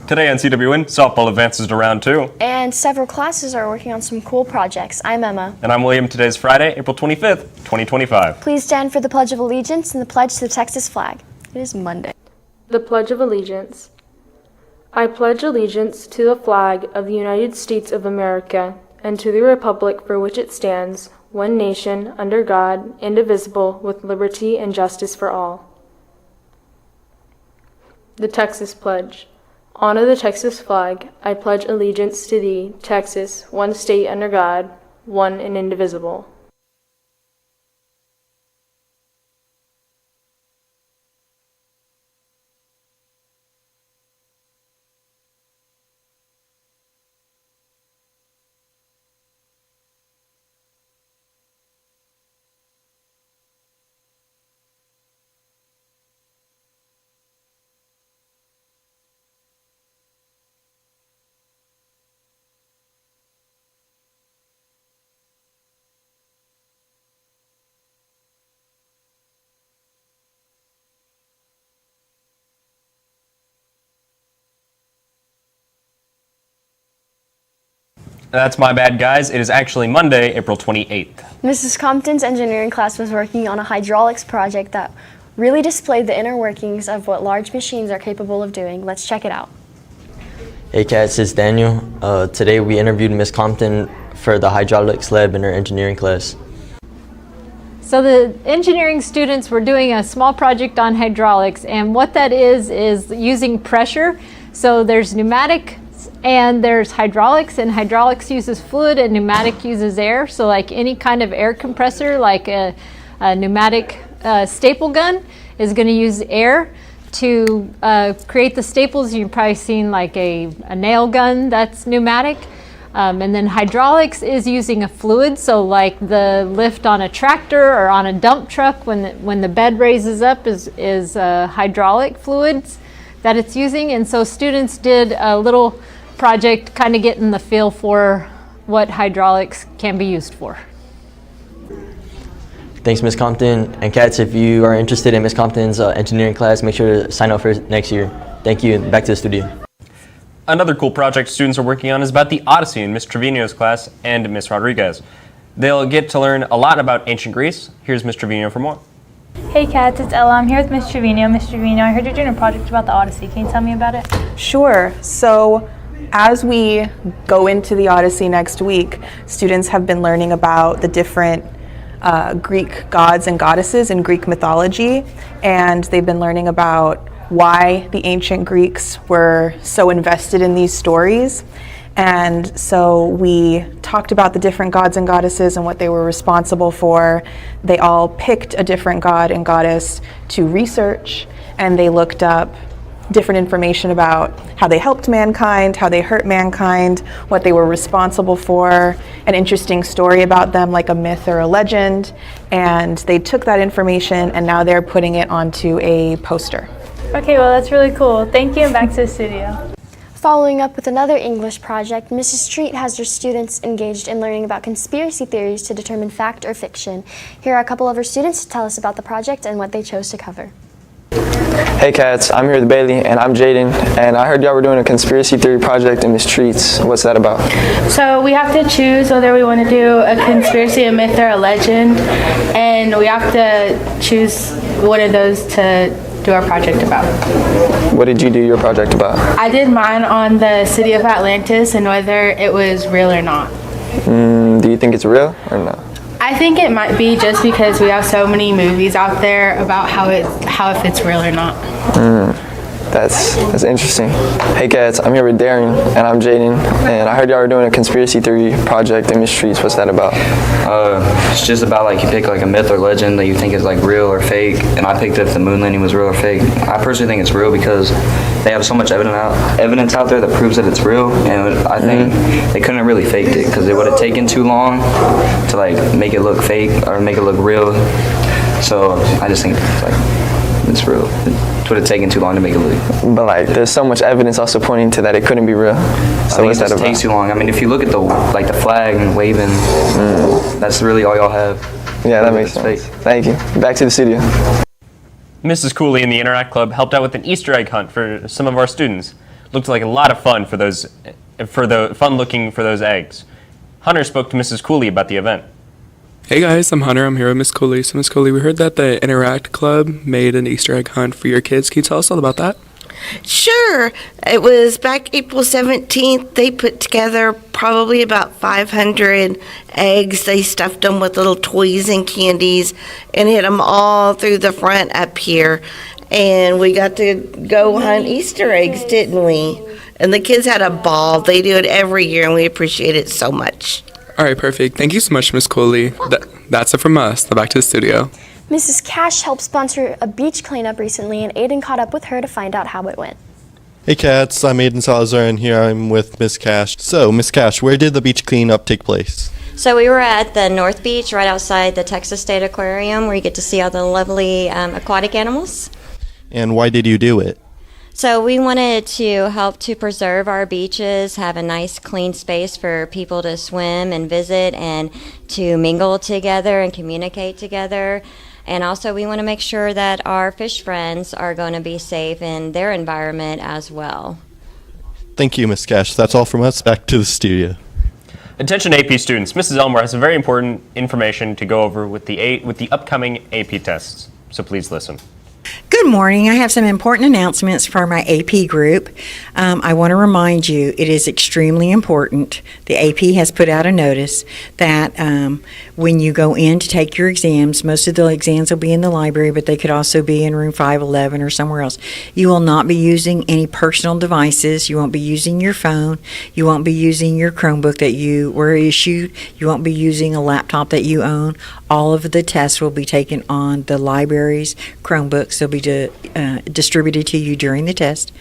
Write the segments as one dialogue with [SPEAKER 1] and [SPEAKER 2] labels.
[SPEAKER 1] Today on CWN, softball advances to round 2.
[SPEAKER 2] And several classes are working on some cool projects. I'm Emma.
[SPEAKER 1] And I'm William. Today's Friday, April 25th, 2025.
[SPEAKER 2] Please stand for the Pledge of Allegiance and the pledge to the Texas flag. It is Monday.
[SPEAKER 3] The Pledge of Allegiance. I pledge allegiance to the flag of the United States of America and to the republic for which it stands, one nation, under God, indivisible, with liberty and justice for all. The Texas Pledge. Honor the Texas flag. I pledge allegiance to thee, Texas, one state under God, one and indivisible.
[SPEAKER 1] That's my bad, guys. It is actually Monday, April 28th.
[SPEAKER 2] Mrs. Compton's engineering class was working on a hydraulics project that really displayed the inner workings of what large machines are capable of doing. Let's check it out.
[SPEAKER 4] Hey cats, it's Daniel. Today we interviewed Miss Compton for the hydraulics lab in her engineering class.
[SPEAKER 5] So the engineering students were doing a small project on hydraulics, and what that is using pressure. So there's pneumatic and there's hydraulics, and hydraulics uses fluid and pneumatic uses air. So like any kind of air compressor, like a pneumatic staple gun is going to use air to create the staples. You've probably seen like a nail gun that's pneumatic. And then hydraulics is using a fluid, so like the lift on a tractor or on a dump truck when the bed raises up is hydraulic fluids that it's using. And so students did a little project kind of getting the feel for what hydraulics can be used for.
[SPEAKER 4] Thanks, Miss Compton. And cats, if you are interested in Miss Compton's engineering class, make sure to sign up for next year. Thank you, and back to the studio.
[SPEAKER 1] Another cool project students are working on is about the Odyssey in Miss Trevino's class and Miss Rodriguez. They'll get to learn a lot about ancient Greece. Here's Miss Trevino for more.
[SPEAKER 6] Hey cats, it's Ella. I'm here with Miss Trevino. Miss Trevino, I heard you're doing a project about the Odyssey. Can you tell me about it?
[SPEAKER 7] Sure. So as we go into the Odyssey next week, students have been learning about the different Greek gods and goddesses in Greek mythology, and they've been learning about why the ancient Greeks were so invested in these stories. And so we talked about the different gods and goddesses and what they were responsible for. They all picked a different god and goddess to research, and they looked up different information about how they helped mankind, how they hurt mankind, what they were responsible for, an interesting story about them like a myth or a legend. And they took that information and now they're putting it onto a poster.
[SPEAKER 6] Okay, well that's really cool. Thank you, and back to the studio.
[SPEAKER 2] Following up with another English project, Mrs. Street has her students engaged in learning about conspiracy theories to determine fact or fiction. Here are a couple of her students to tell us about the project and what they chose to cover.
[SPEAKER 8] Hey cats, I'm here with Bailey, and I'm Jaden, and I heard y'all were doing a conspiracy theory project in Miss Treats. What's that about?
[SPEAKER 6] So we have to choose whether we want to do a conspiracy, a myth, or a legend, and we have to choose one of those to do our project about.
[SPEAKER 8] What did you do your project about?
[SPEAKER 6] I did mine on the city of Atlantis and whether it was real or not.
[SPEAKER 8] Do you think it's real or not?
[SPEAKER 6] I think it might be, just because we have so many movies out there about how if it's real or not.
[SPEAKER 8] That's interesting. Hey cats, I'm here with Darren, and I'm Jaden, and I heard y'all were doing a conspiracy theory project in Miss Streets. What's that about?
[SPEAKER 9] It's just about like you pick like a myth or legend that you think is like real or fake, and I picked if the moon landing was real or fake. I personally think it's real because they have so much evidence out there that proves that it's real, and I think they couldn't really faked it because it would have taken too long to like make it look fake or make it look real. So I just think it's real. It would have taken too long to make it look.
[SPEAKER 8] But like, there's so much evidence also pointing to that it couldn't be real. So what's that about? It
[SPEAKER 9] takes too long. I mean, if you look at the flag and waving, that's really all y'all have.
[SPEAKER 8] Yeah, that makes sense. Thank you. Back to the studio.
[SPEAKER 1] Mrs. Cooley and the Interact Club helped out with an Easter egg hunt for some of our students. Looked like a lot of fun for those looking for those eggs. Hunter spoke to Mrs. Cooley about the event.
[SPEAKER 10] Hey guys, I'm Hunter. I'm here with Miss Cooley. So Miss Cooley, we heard that the Interact Club made an Easter egg hunt for your kids. Can you tell us all about that?
[SPEAKER 11] Sure. It was back April 17th. They put together probably about 500 eggs. They stuffed them with little toys and candies and hid them all through the front up here. And we got to go hunt Easter eggs, didn't we? And the kids had a ball. They do it every year, and we appreciate it so much.
[SPEAKER 10] All right, perfect. Thank you so much, Miss Cooley. That's it from us. Now back to the studio.
[SPEAKER 2] Mrs. Cash helped sponsor a beach cleanup recently, and Aiden caught up with her to find out how it went.
[SPEAKER 12] Hey cats, I'm Aiden Salazar, and here I'm with Miss Cash. So, Miss Cash, where did the beach cleanup take place?
[SPEAKER 13] So we were at the North Beach, right outside the Texas State Aquarium, where you get to see all the lovely aquatic animals.
[SPEAKER 12] And why did you do it?
[SPEAKER 13] So we wanted to help to preserve our beaches, have a nice clean space for people to swim and visit and to mingle together and communicate together. And also we want to make sure that our fish friends are going to be safe in their environment as well.
[SPEAKER 12] Thank you, Miss Cash. That's all from us. Back to the studio.
[SPEAKER 1] Attention AP students, Mrs. Elmore has some very important information to go over with the upcoming AP tests. So please listen.
[SPEAKER 14] Good morning. I have some important announcements for my AP group. I want to remind you it is extremely important. The AP has put out a notice that when you go in to take your exams, most of the exams will be in the library, but they could also be in room 511 or somewhere else. You will not be using any personal devices. You won't be using your phone. You won't be using your Chromebook that you were issued. You won't be using a laptop that you own. All of the tests will be taken on the library's Chromebooks. They'll be distributed to you during the test.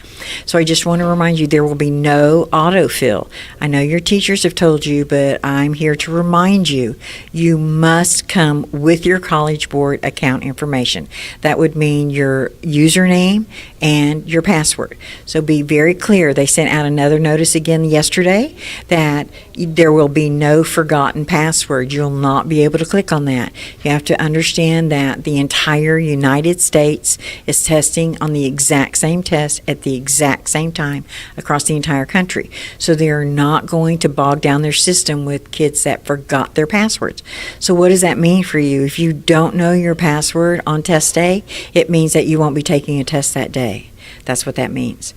[SPEAKER 14] So I just want to remind you there will be no autofill. I know your teachers have told you, but I'm here to remind you, you must come with your College Board account information. That would mean your username and your password. So be very clear. They sent out another notice again yesterday that there will be no forgotten password. You'll not be able to click on that. You have to understand that the entire United States is testing on the exact same test at the exact same time across the entire country. So they are not going to bog down their system with kids that forgot their passwords. So what does that mean for you? If you don't know your password on test day, it means that you won't be taking a test that day. That's what that means.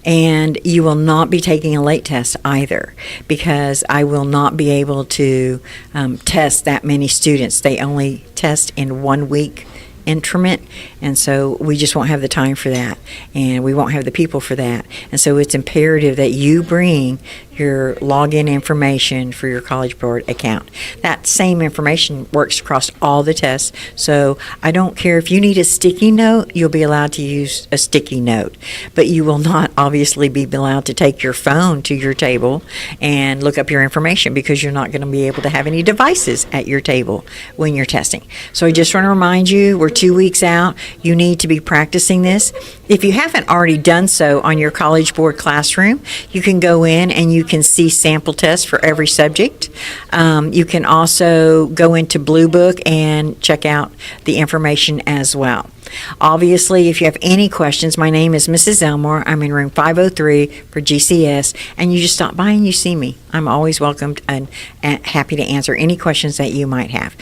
[SPEAKER 14] And you will not be taking a late test either, because I will not be able to test that many students. They only test in 1 week increment, and so we just won't have the time for that, and we won't have the people for that. And so it's imperative that you bring your login information for your College Board account. That same information works across all the tests, so I don't care if you need a sticky note, you'll be allowed to use a sticky note, but you will not obviously be allowed to take your phone to your table and look up your information, because you're not going to be able to have any devices at your table when you're testing. So I just want to remind you, we're 2 weeks out. You need to be practicing this. If you haven't already done so on your College Board classroom, you can go in and you can see sample tests for every subject. You can also go into Blue Book and check out the information as well. Obviously, if you have any questions, my name is Mrs. Elmore. I'm in room 503 for GCS, and you just stop by and you see me. I'm always welcomed and happy to answer any questions that you might have.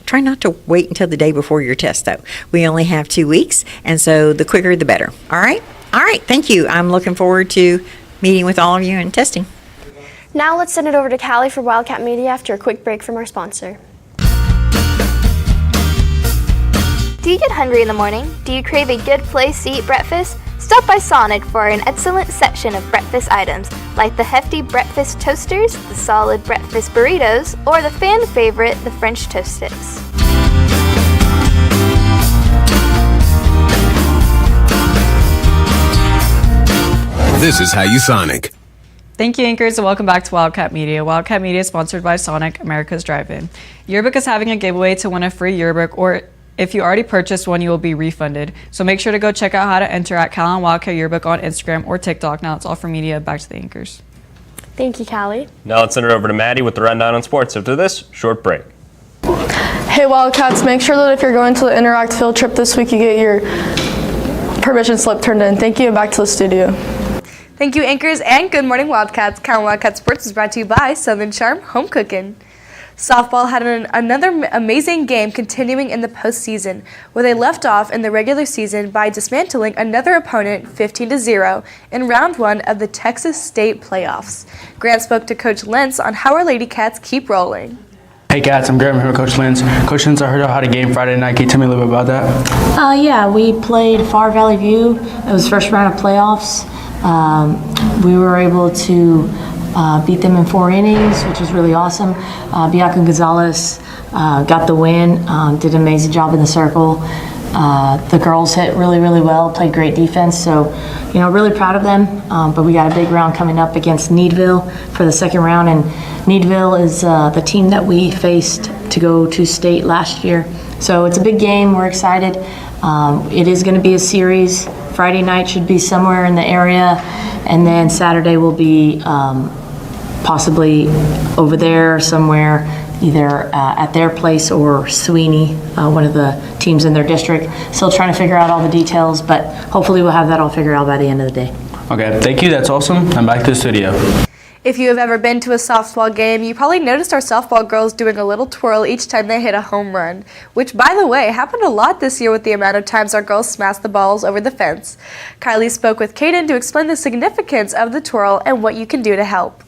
[SPEAKER 14] Try not to wait until the day before your test, though. We only have 2 weeks, and so the quicker the better. All right? All right, thank you. I'm looking forward to meeting with all of you and testing.
[SPEAKER 2] Now let's send it over to Callie for Wildcat Media after a quick break from our sponsor.
[SPEAKER 15] Do you get hungry in the morning? Do you crave a good place to eat breakfast? Stop by Sonic for an excellent section of breakfast items like the hefty breakfast toasters, the solid breakfast burritos, or the fan favorite, the French toast sticks.
[SPEAKER 16] This is how you Sonic.
[SPEAKER 17] Thank you, anchors, and welcome back to Wildcat Media. Wildcat Media is sponsored by Sonic, America's Drive-In. Yearbook is having a giveaway to win a free yearbook, or if you already purchased one, you will be refunded. So make sure to go check out how to enter at Calallen Wildcat Yearbook on Instagram or TikTok. Now it's all for media. Back to the anchors.
[SPEAKER 2] Thank you, Callie.
[SPEAKER 1] Now let's send it over to Maddie with the rundown on sports. After this short break.
[SPEAKER 18] Hey Wildcats, make sure that if you're going to the Interact field trip this week, you get your permission slip turned in. Thank you, and back to the studio.
[SPEAKER 19] Thank you, anchors, and good morning, Wildcats. Calallen Wildcat Sports is brought to you by Southern Charm Home Cooking. Softball had another amazing game continuing in the postseason, where they left off in the regular season by dismantling another opponent 15-0 in round 1 of the Texas State playoffs. Grant spoke to Coach Lentz on how our Lady Cats keep rolling.
[SPEAKER 20] Hey Cats, I'm Grant. I'm here with Coach Lentz. Coach Lentz, I heard how the game Friday night. Can you tell me a little bit about that?
[SPEAKER 21] Yeah, we played Far Valley View. It was the first round of playoffs. We were able to beat them in 4 innings, which was really awesome. Bianca Gonzalez got the win, did an amazing job in the circle. The girls hit really, really well, played great defense, so really proud of them. But we got a big round coming up against Needville for the second round, and Needville is the team that we faced to go to state last year. So it's a big game. We're excited. It is going to be a series. Friday night should be somewhere in the area, and then Saturday will be possibly over there somewhere, either at their place or Sweeney, one of the teams in their district. Still trying to figure out all the details, but hopefully we'll have that all figured out by the end of the day.
[SPEAKER 20] Okay, thank you. That's awesome. I'm back to the studio.
[SPEAKER 19] If you have ever been to a softball game, you probably noticed our softball girls doing a little twirl each time they hit a home run, which, by the way, happened a lot this year with the amount of times our girls smashed the balls over the fence. Kylie spoke with Kaden to explain the significance of the twirl and what you can do to help.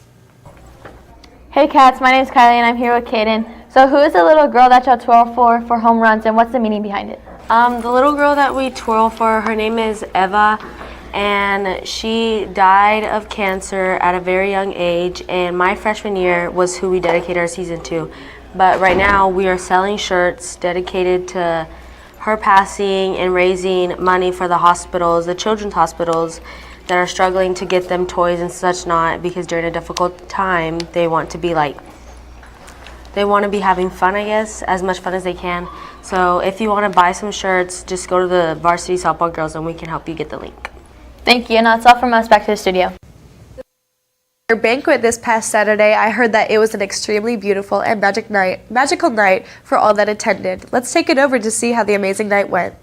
[SPEAKER 22] Hey Cats, my name is Kylie and I'm here with Kaden. So who is the little girl that y'all twirl for home runs, and what's the meaning behind it?
[SPEAKER 23] The little girl that we twirl for, her name is Eva, and she died of cancer at a very young age, and my freshman year was who we dedicated our season to. But right now we are selling shirts dedicated to her passing and raising money for the hospitals, the children's hospitals, that are struggling to get them toys and such not, because during a difficult time they want to be having fun, I guess, as much fun as they can. So if you want to buy some shirts, just go to the Varsity Softball Girls and we can help you get the link.
[SPEAKER 22] Thank you, and that's all from us. Back to the studio.
[SPEAKER 19] Your banquet this past Saturday, I heard that it was an extremely beautiful and magical night for all that attended. Let's take it over to see how the amazing night went.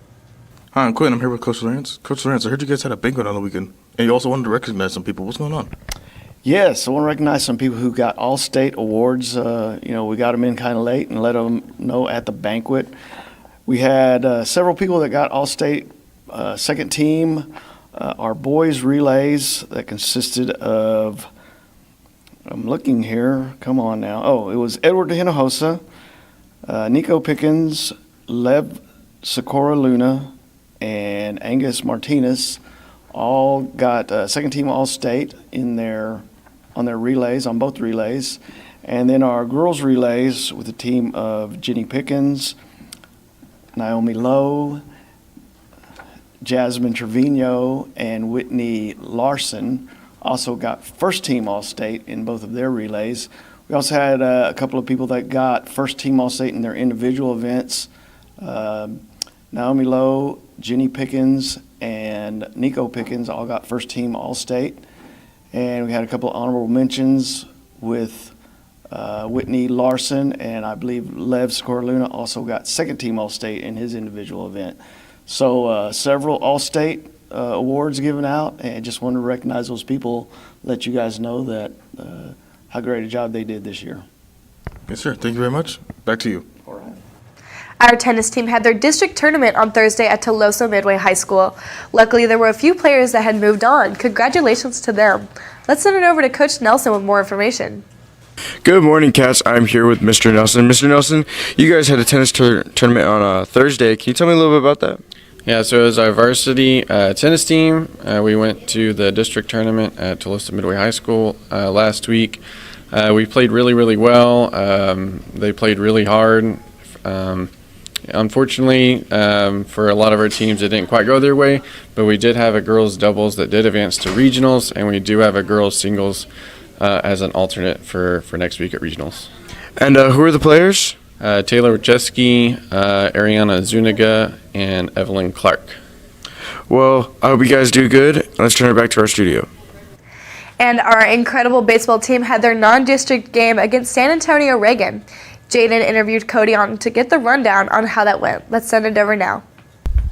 [SPEAKER 24] Hi, I'm Quinn. I'm here with Coach Lawrence. Coach Lawrence, I heard you guys had a banquet on the weekend, and you also wanted to recognize some people. What's going on?
[SPEAKER 25] Yes, I want to recognize some people who got all-state awards. We got them in kind of late and let them know at the banquet. We had several people that got all-state second team. Our boys relays that consisted of, I'm looking here, come on now. Oh, it was Edward Hinojosa, Nico Pickens, Lev Socorro Luna, and Angus Martinez all got second team all-state on their relays, on both relays. And then our girls relays with a team of Jenny Pickens, Naomi Lowe, Jasmine Trevino, and Whitney Larson also got first team all-state in both of their relays. We also had a couple of people that got first team all-state in their individual events. Naomi Lowe, Jenny Pickens, and Nico Pickens all got first team all-state. And we had a couple of honorable mentions with Whitney Larson, and I believe Lev Scorluna also got second team all-state in his individual event. So several all-state awards given out, and just wanted to recognize those people, let you guys know that how great a job they did this year.
[SPEAKER 24] Yes, sir. Thank you very much. Back to you.
[SPEAKER 25] All right.
[SPEAKER 19] Our tennis team had their district tournament on Thursday at Tolosa Midway High School. Luckily, there were a few players that had moved on. Congratulations to them. Let's send it over to Coach Nelson with more information.
[SPEAKER 26] Good morning, Cats. I'm here with Mr. Nelson. Mr. Nelson, you guys had a tennis tournament on Thursday. Can you tell me a little bit about that?
[SPEAKER 27] Yeah, so it was our varsity tennis team. We went to the district tournament at Tolosa Midway High School last week. We played really, really well. They played really hard. Unfortunately, for a lot of our teams, it didn't quite go their way, but we did have a girls' doubles that did advance to regionals, and we do have a girls' singles as an alternate for next week at regionals.
[SPEAKER 26] And who are the players?
[SPEAKER 27] Taylor Wachewski, Ariana Zuniga, and Evelyn Clark.
[SPEAKER 26] Well, I hope you guys do good. Let's turn it back to our studio.
[SPEAKER 19] And our incredible baseball team had their non-district game against San Antonio Reagan. Jaden interviewed Cody to get the rundown on how that went. Let's send it over now.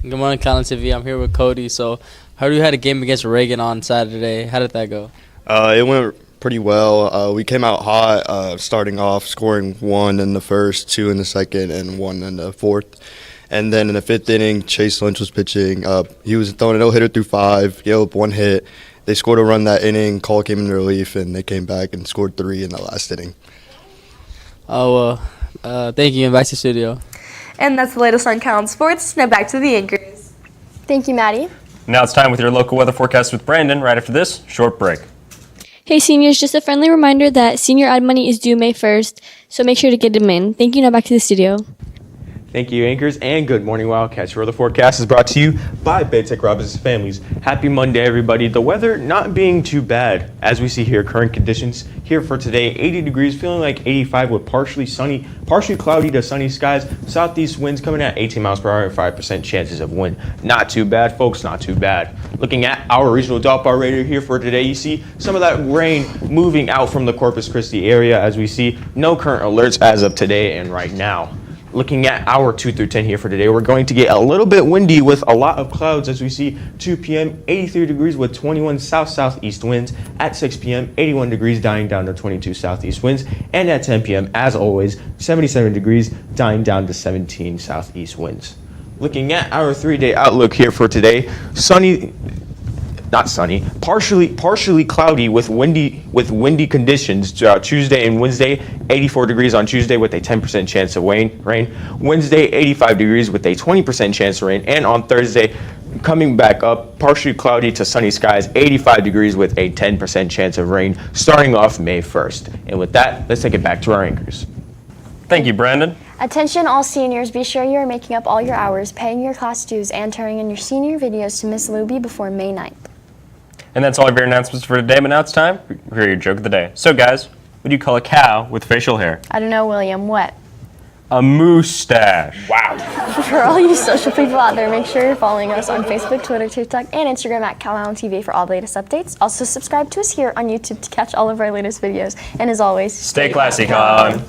[SPEAKER 28] Good morning, Calallen TV. I'm here with Cody. So
[SPEAKER 3] heard you had a game against Reagan on Saturday. How did that go?
[SPEAKER 26] It went pretty well. We came out hot, starting off scoring 1 in the first, 2 in the second, and 1 in the fourth. And then in the 5th inning, Chase Lynch was pitching. He was throwing a no-hitter through 5, gave up 1 hit. They scored a run that inning. Call came in relief, and they came back and scored 3 in the last inning.
[SPEAKER 3] Oh, well, thank you, and back to the studio.
[SPEAKER 19] And that's the latest on Calallen Sports. Now back to the anchors.
[SPEAKER 2] Thank you, Maddie.
[SPEAKER 1] Now it's time with your local weather forecast with Brandon right after this short break.
[SPEAKER 4] Hey seniors, just a friendly reminder that senior ad money is due May 1st, so make sure to get them in. Thank you, now back to the studio.
[SPEAKER 5] Thank you, anchors, and good morning, Wildcats. Your weather forecast is brought to you by Baytech Robinson Families. Happy Monday, everybody. The weather not being too bad. As we see here, current conditions here for today, 80 degrees, feeling like 85 with partially sunny, partially cloudy to sunny skies. Southeast winds coming at 18 miles per hour and 5% chances of wind. Not too bad, folks, not too bad. Looking at our regional Doppler radar here for today, you see some of that rain moving out from the Corpus Christi area as we see no current alerts as of today and right now. Looking at our 2 through 10 here for today, we're going to get a little bit windy with a lot of clouds as we see 2 p.m., 83 degrees with 21 south-southeast winds. At 6 p.m., 81 degrees dying down to 22 southeast winds. And at 10 p.m., as always, 77 degrees dying down to 17 southeast winds. Looking at our 3-day outlook here for today, partially cloudy with windy conditions Tuesday and Wednesday. 84 degrees on Tuesday with a 10% chance of rain. Wednesday, 85 degrees with a 20% chance of rain. And on Thursday, coming back up, partially cloudy to sunny skies, 85 degrees with a 10% chance of rain, starting off May 1st. And with that, let's take it back to our anchors.
[SPEAKER 1] Thank you, Brandon.
[SPEAKER 2] Attention all seniors, be sure you are making up all your hours, paying your class dues, and turning in your senior videos to Miss Luby before May 9th.
[SPEAKER 1] And that's all of your announcements for today, but now it's time for your joke of the day. So guys, what do you call a cow with facial hair?
[SPEAKER 2] I don't know, William, what?
[SPEAKER 1] A moustache. Wow.
[SPEAKER 2] For all you social people out there, make sure you're following us on Facebook, Twitter, TikTok, and Instagram at Calallen TV for all the latest updates. Also subscribe to us here on YouTube to catch all of our latest videos. And as always,
[SPEAKER 1] stay classy, Calallen.